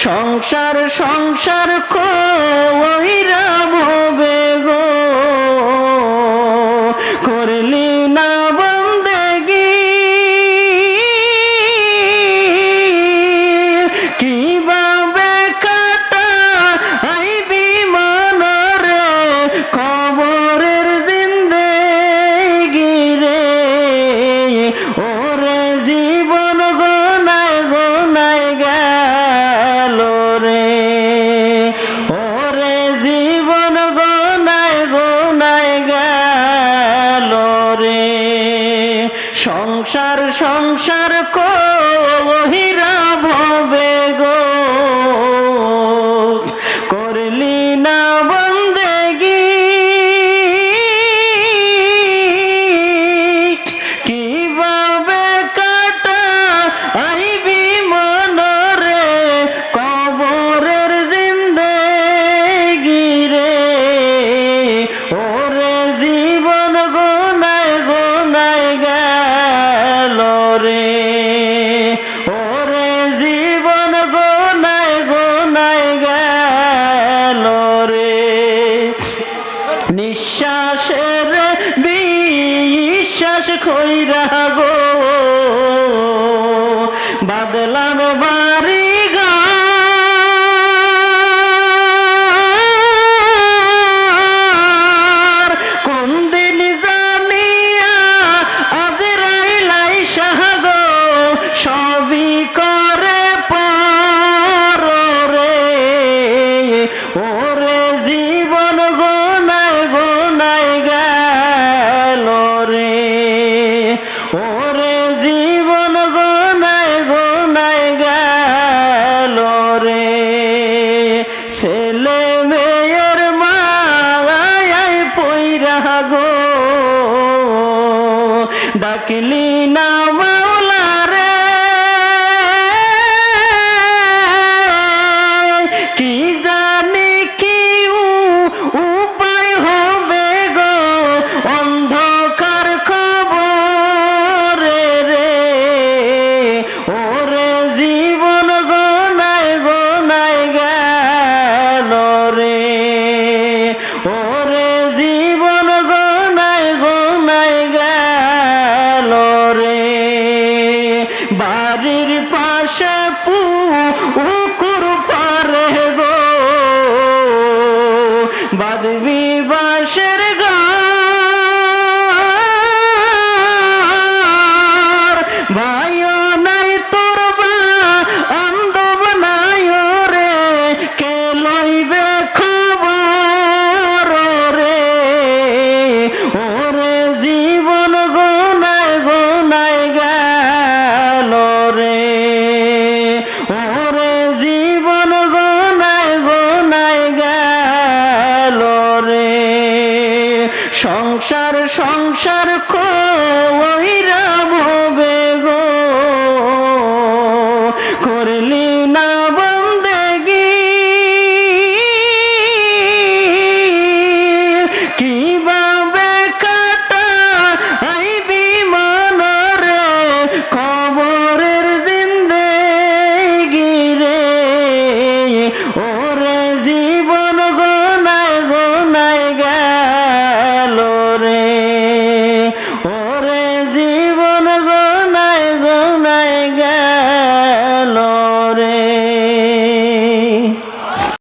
সংসার সংসার কইরা ভবে গো করলি না বন্দেগি কিভাবে কাটা আইবি মনরে কবরের জিন্দেগি রে ওরে জীবন গোনায় গোনায় গেল রে ওরে জীবন গোনায় গোনায় গেল রে সংসার সংসার কহিরা ভবে গো করলি না বন্দেগি কিভাবে কাটা আইবি মনরে কবরের জিন্দেগি রে ওরে জীবন গোনায় গোনায় গেল রে ওরে জীবন গোনায় গোনায় গেল রে নিঃশ্বাসের বিশ্বাস কইরা গো বাদলাম বাড়ি ঘর কোন দিন জানিয়া আজরাইল গো সবই করে পার রে ওরে জীবন গোনায় গোনায় গেল রে ওরে জীবন গোনায় গোনায় গেল রে ছেলে মেয়ের মায়ায় পইরা গো ডাকলি